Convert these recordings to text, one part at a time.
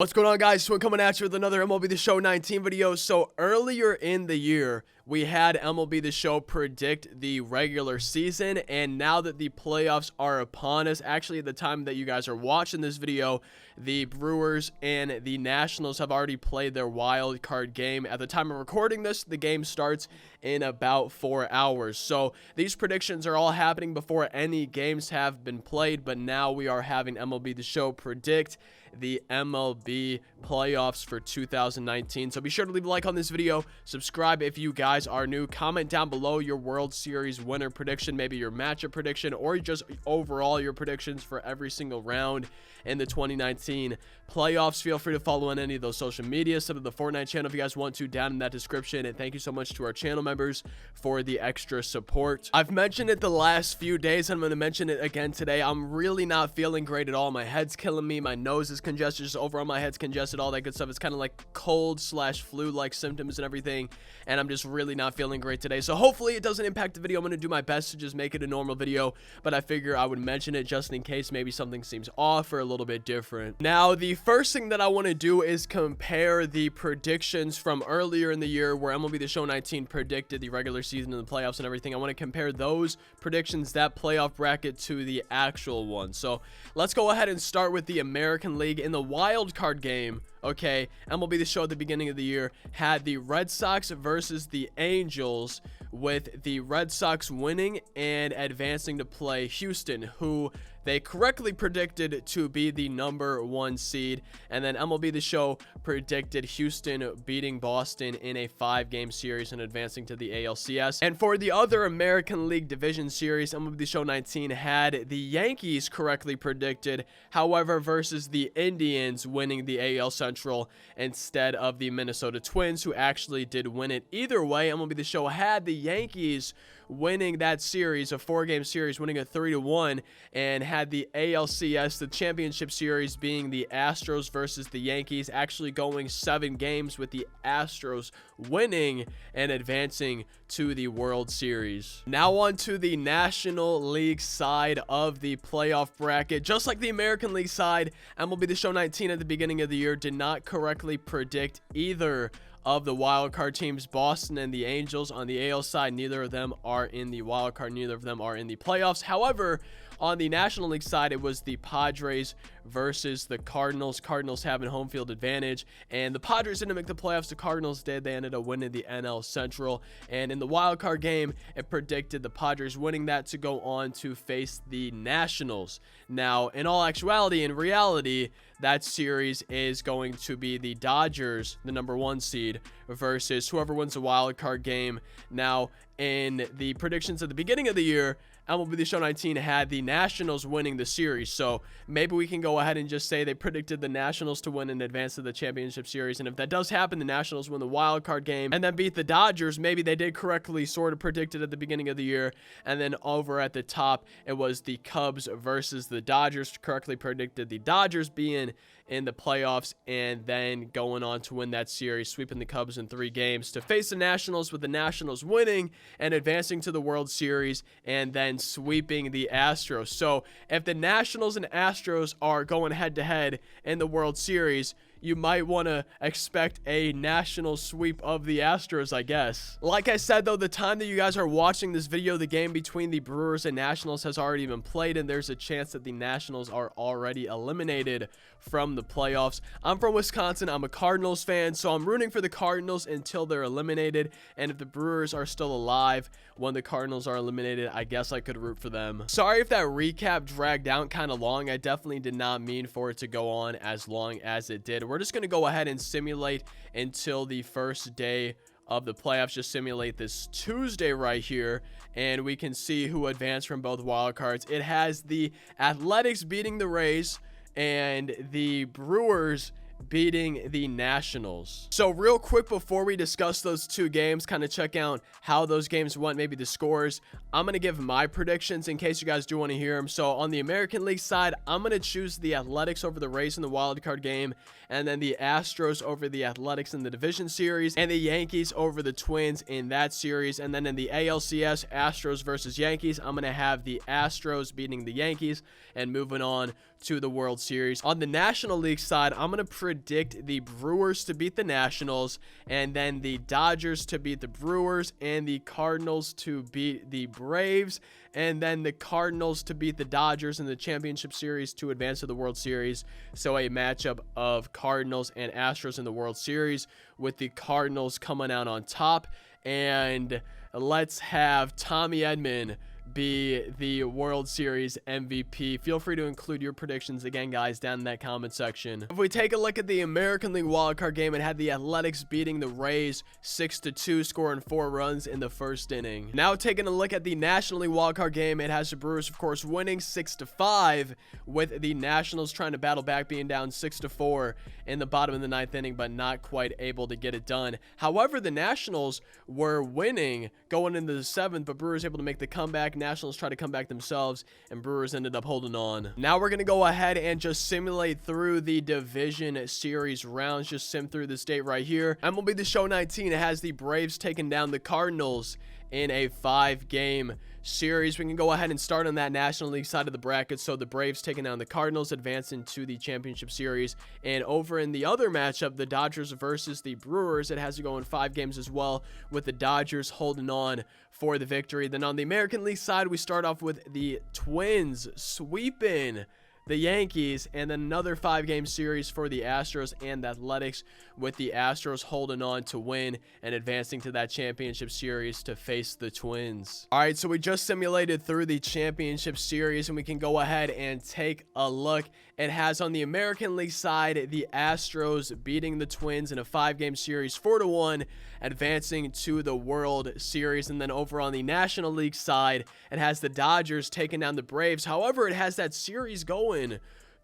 What's going on, guys? So coming at you with another MLB The Show 19 video. So earlier in the year, we had MLB The Show predict the regular season, and now that the playoffs are upon us, actually at the time that you guys are watching this video, the Brewers and the Nationals have already played their wild card game. At the time of recording this, the game starts in about 4 hours. So these predictions are all happening before any games have been played, but now we are having MLB The Show predict the MLB playoffs for 2019. So be sure to leave a like on this video, subscribe if you guys are new, comment down below your World Series winner prediction, maybe your matchup prediction, or just overall your predictions for every single round in the 2019 playoffs. Feel free to follow on any of those social media, sub to the Fortnite channel if you guys want to, down in that description. And thank you so much to our channel members for the extra support. I've mentioned it the last few days, and I'm going to mention it again today. I'm really not feeling great at all. My head's killing me, my nose is congested, just overall my head's congested, all that good stuff. It's kind of like cold slash flu like symptoms and everything, and I'm just really not feeling great today. So hopefully it doesn't impact the video. I'm going to do my best to just make it a normal video, but I figure I would mention it just in case maybe something seems off or a little bit different. Now, the first thing that I want to do is compare the predictions from earlier in the year where MLB The Show 19 predicted the regular season and the playoffs and everything. I want to compare those predictions, that playoff bracket, to the actual one. So let's go ahead and start with the American League. In the wild card game, okay, MLB The Show at the beginning of the year had the Red Sox versus the Angels, with the Red Sox winning and advancing to play Houston, who they correctly predicted to be the #1 seed. And then MLB The Show predicted Houston beating Boston in a 5-game series and advancing to the ALCS. And for the other American League Division Series, MLB The Show 19 had the Yankees correctly predicted, however, versus the Indians, winning the AL Central instead of the Minnesota Twins, who actually did win it. Either way, MLB The Show had the Yankees winning that series, a 4-game series, winning it 3-1, and had the ALCS, the championship series, being the Astros versus the Yankees, actually going 7 games, with the Astros winning and advancing to the World Series. Now on to the National League side of the playoff bracket. Just like the American League side, MLB The Show 19 at the beginning of the year did not correctly predict either of the wild card teams, Boston and the Angels. On the AL side, neither of them are in the wild card, neither of them are in the playoffs. However, on the National League side, it was the Padres versus the Cardinals. Cardinals having home field advantage, and the Padres didn't make the playoffs. The Cardinals did. They ended up winning the NL Central. And in the wild card game, it predicted the Padres winning that to go on to face the Nationals. Now, in all actuality, in reality, that series is going to be the Dodgers, the #1 seed, versus whoever wins the wild card game. Now, in the predictions at the beginning of the year, MLB The Show 19 had the Nationals winning the series. So maybe we can go ahead and just say they predicted the Nationals to win and advance to the championship series. And if that does happen, the Nationals win the wild card game and then beat the Dodgers. Maybe they did correctly sort of predict it at the beginning of the year. And then over at the top, it was the Cubs versus the Dodgers. Correctly predicted the Dodgers being in the playoffs and then going on to win that series, sweeping the Cubs in 3 games to face the Nationals, with the Nationals winning and advancing to the World Series and then sweeping the Astros. So if the Nationals and Astros are going head to head in the World Series, you might want to expect a national sweep of the Astros, I guess. Like I said, though, the time that you guys are watching this video, the game between the Brewers and Nationals has already been played, and there's a chance that the Nationals are already eliminated from the playoffs. I'm from Wisconsin. I'm a Cardinals fan, so I'm rooting for the Cardinals until they're eliminated. And if the Brewers are still alive when the Cardinals are eliminated, I guess I could root for them. Sorry if that recap dragged out kind of long. I definitely did not mean for it to go on as long as it did. We're just going to go ahead and simulate until the first day of the playoffs. Just simulate this Tuesday right here, and we can see who advanced from both wild cards. It has the Athletics beating the Rays and the Brewers beating the Nationals. So real quick before we discuss those 2 games, kind of check out how those games went, maybe the scores, I'm going to give my predictions in case you guys do want to hear them. So on the American League side, I'm going to choose the Athletics over the Rays in the wild card game, and then the Astros over the Athletics in the division series, and the Yankees over the Twins in that series. And then in the ALCS, Astros versus Yankees, I'm going to have the Astros beating the Yankees and moving on to the World Series. On the National League side, I'm going to predict the Brewers to beat the Nationals, and then the Dodgers to beat the Brewers, and the Cardinals to beat the Braves, and then the Cardinals to beat the Dodgers in the championship series to advance to the World Series. So a matchup of Cardinals and Astros in the World Series, with the Cardinals coming out on top. And let's have Tommy Edman be the World Series MVP. Feel free to include your predictions again, guys, down in that comment section. If we take a look at the American League wildcard game, it had the Athletics beating the Rays 6-2, scoring 4 runs in the first inning. Now taking a look at the National League wildcard game, it has the Brewers, of course, winning 6-5, with the Nationals trying to battle back, being down 6-4 in the bottom of the 9th inning, but not quite able to get it done. However, the Nationals were winning going into the 7th, but Brewers able to make the comeback. Nationals try to come back themselves, and Brewers ended up holding on. Now we're going to go ahead and just simulate through the division series rounds. Just sim through this date right here. MLB The Show 19, it has the Braves taking down the Cardinals in a 5-game series. We can go ahead and start on that National League side of the bracket. So the Braves taking down the Cardinals, advancing to the championship series. And over in the other matchup, the Dodgers versus the Brewers, it has to go in 5 games as well, with the Dodgers holding on for the victory. Then on the American League side, we start off with the Twins sweeping the Yankees, and then another 5-game series for the Astros and the Athletics, with the Astros holding on to win and advancing to that championship series to face the Twins. All right, so we just simulated through the championship series, and we can go ahead and take a look. It has on the American League side the Astros beating the Twins in a 5-game series 4-1, advancing to the World Series. And then over on the National League side, it has the Dodgers taking down the Braves. However, it has that series going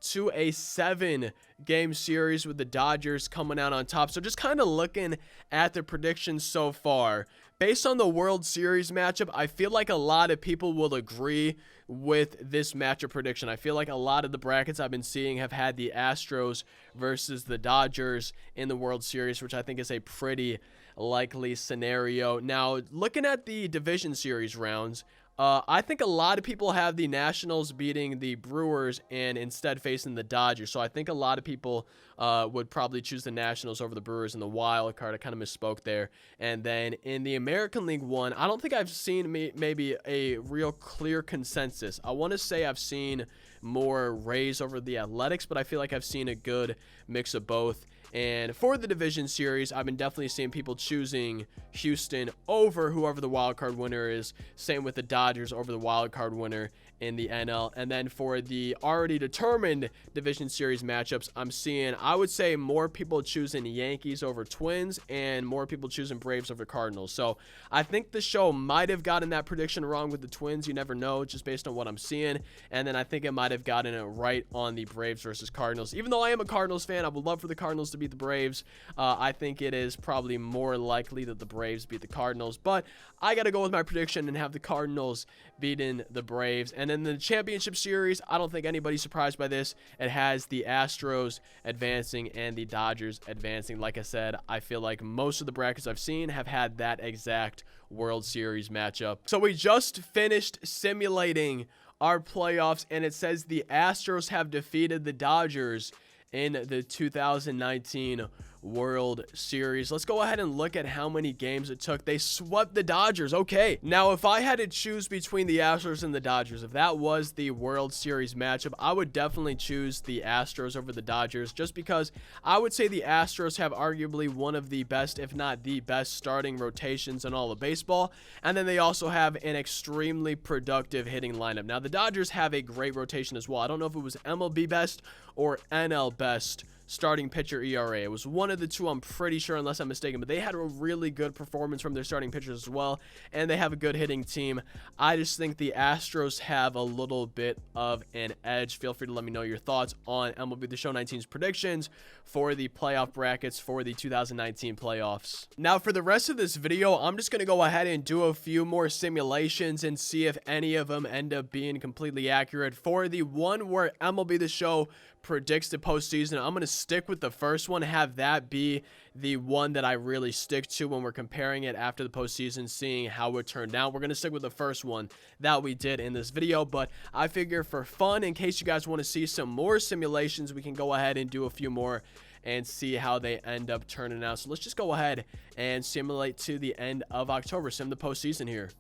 to a 7-game series, with the Dodgers coming out on top. So just kind of looking at the predictions so far, based on the World Series matchup, I feel like a lot of people will agree with this matchup prediction. I feel like a lot of the brackets I've been seeing have had the Astros versus the Dodgers in the World Series, which I think is a pretty likely scenario. Now, looking at the division series rounds, I think a lot of people have the Nationals beating the Brewers and instead facing the Dodgers. So I think a lot of people would probably choose the Nationals over the Brewers in the wild card. I kind of misspoke there. And then in the American League one, I don't think I've seen maybe a real clear consensus. I want to say I've seen more Rays over the Athletics, but I feel like I've seen a good mix of both. And for the division series, I've been definitely seeing people choosing Houston over whoever the wild card winner is. Same with the Dodgers over the wild card winner in the NL. And then for the already determined division series matchups, I'm seeing, I would say, more people choosing Yankees over Twins and more people choosing Braves over Cardinals. So I think the show might have gotten that prediction wrong with the Twins. You never know, just based on what I'm seeing. And then I think it might have gotten it right on the Braves versus Cardinals. Even though I am a Cardinals fan, I would love for the Cardinals to beat the Braves. I think it is probably more likely that the Braves beat the Cardinals, but I got to go with my prediction and have the Cardinals beating the Braves. And in the championship series, I don't think anybody's surprised by this. It has the Astros advancing and the Dodgers advancing. Like I said, I feel like most of the brackets I've seen have had that exact World Series matchup. So we just finished simulating our playoffs, and it says the Astros have defeated the Dodgers in the 2019 World Series. Let's go ahead and look at how many games it took. They swept the Dodgers. Okay, now if I had to choose between the Astros and the Dodgers, if that was the World Series matchup, I would definitely choose the Astros over the Dodgers, just because I would say the Astros have arguably one of the best, if not the best, starting rotations in all of baseball, and then they also have an extremely productive hitting lineup. Now the Dodgers have a great rotation as well. I don't know if it was MLB best or NL best starting pitcher ERA. It was one of the two, I'm pretty sure, unless I'm mistaken, but they had a really good performance from their starting pitchers as well, and they have a good hitting team. I just think the Astros have a little bit of an edge. Feel free to let me know your thoughts on MLB The Show 19's predictions for the playoff brackets for the 2019 playoffs. Now, for the rest of this video, I'm just going to go ahead and do a few more simulations and see if any of them end up being completely accurate. For the one where MLB The Show predicts the postseason, I'm going to stick with the first one, have that be the one that I really stick to when we're comparing it after the postseason, seeing how it turned out. We're going to stick with the first one that we did in this video, but I figure for fun, in case you guys want to see some more simulations, we can go ahead and do a few more and see how they end up turning out. So let's just go ahead and simulate to the end of October, sim the postseason here.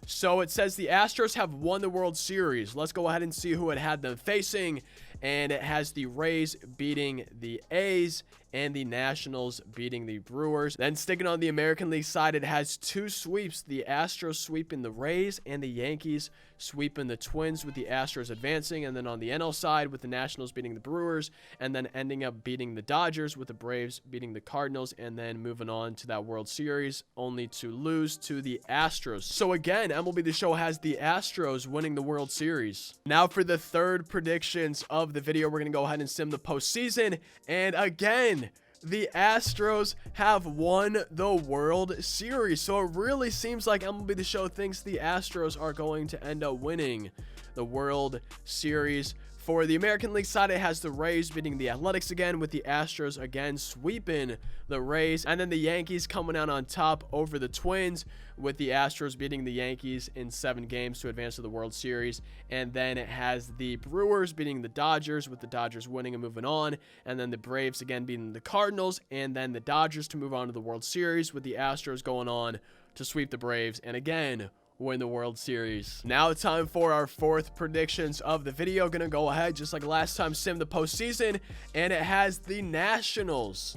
So it says the Astros have won the World Series. Let's go ahead and see who it had them facing. And it has the Rays beating the A's and the Nationals beating the Brewers. Then sticking on the American League side, it has two sweeps. The Astros sweeping the Rays and the Yankees sweeping the Twins, with the Astros advancing. And then on the NL side, with the Nationals beating the Brewers and then ending up beating the Dodgers, with the Braves beating the Cardinals, and then moving on to that World Series only to lose to the Astros. So again, MLB The Show has the Astros winning the World Series. Now for the third predictions of the video, we're going to go ahead and sim the postseason. And again, the Astros have won the World Series. So it really seems like MLB The Show thinks the Astros are going to end up winning the World Series. For the American League side, it has the Rays beating the Athletics again, with the Astros again sweeping the Rays. And then the Yankees coming out on top over the Twins, with the Astros beating the Yankees in 7 games to advance to the World Series. And then it has the Brewers beating the Dodgers, with the Dodgers winning and moving on. And then the Braves again beating the Cardinals, and then the Dodgers to move on to the World Series, with the Astros going on to sweep the Braves and again win the World Series. Now it's time for our fourth predictions of the video. Gonna go ahead, just like last time, sim the postseason, and it has the Nationals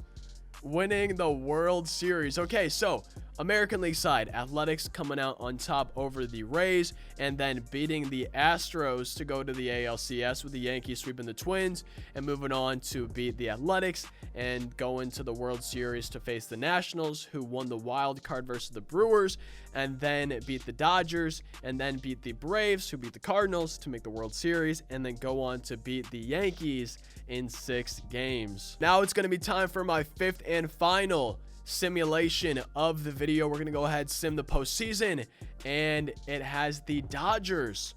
winning the World Series. Okay, so American League side, Athletics coming out on top over the Rays and then beating the Astros to go to the ALCS, with the Yankees sweeping the Twins and moving on to beat the Athletics and go into the World Series to face the Nationals, who won the wild card versus the Brewers, and then beat the Dodgers and then beat the Braves, who beat the Cardinals to make the World Series, and then go on to beat the Yankees in 6 games. Now it's going to be time for my fifth and final simulation of the video. We're gonna go ahead, sim the postseason, and it has the Dodgers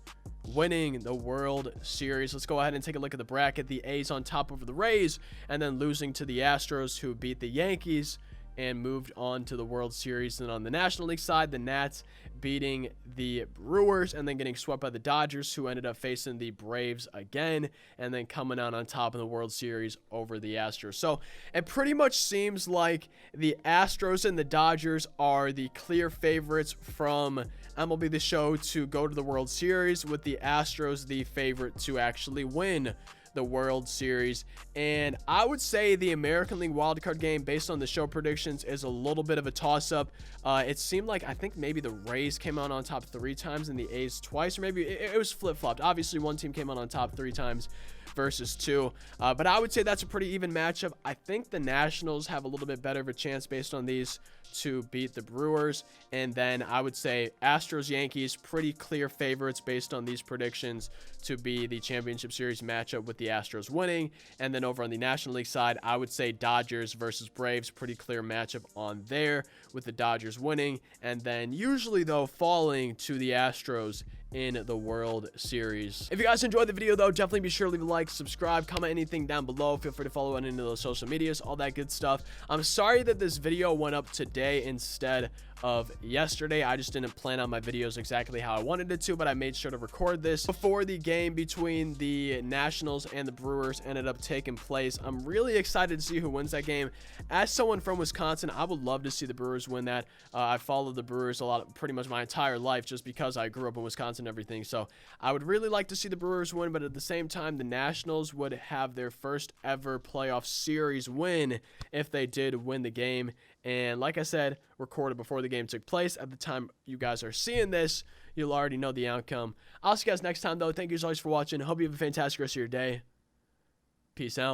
winning the World Series. Let's go ahead and take a look at the bracket. The A's on top over the Rays, and then losing to the Astros, who beat the Yankees and moved on to the World Series. And on the National League side, the Nats beating the Brewers and then getting swept by the Dodgers, who ended up facing the Braves again and then coming out on top in the World Series over the Astros. So it pretty much seems like the Astros and the Dodgers are the clear favorites from MLB The Show to go to the World Series, with the Astros the favorite to actually win the World Series. And I would say the American League wildcard game, based on the show predictions, is a little bit of a toss-up. It seemed like, I think maybe the Rays came out on top 3 times and the A's twice, or maybe it was flip-flopped. Obviously, one team came out on top 3 times versus 2, but I would say that's a pretty even matchup. I think the Nationals have a little bit better of a chance based on these to beat the Brewers, and then I would say Astros Yankees, pretty clear favorites based on these predictions to be the championship series matchup, with the Astros winning. And then over on the National League side, I would say Dodgers versus Braves, pretty clear matchup on there, with the Dodgers winning, and then usually though falling to the Astros in the World Series. If you guys enjoyed the video though, definitely be sure to leave a like, subscribe, comment anything down below. Feel free to follow on into those social medias, all that good stuff. I'm sorry that this video went up today instead of yesterday. I just didn't plan on my videos exactly how I wanted it to, but I made sure to record this before the game between the Nationals and the Brewers ended up taking place. I'm really excited to see who wins that game. As someone from Wisconsin, I would love to see the Brewers win that. I followed the Brewers a lot, pretty much my entire life, just because I grew up in Wisconsin and everything. So I would really like to see the Brewers win, but at the same time, the Nationals would have their first ever playoff series win if they did win the game. And like I said, recorded before the game took place. At the time you guys are seeing this, you'll already know the outcome. I'll see you guys next time, though. Thank you as always for watching. Hope you have a fantastic rest of your day. Peace out.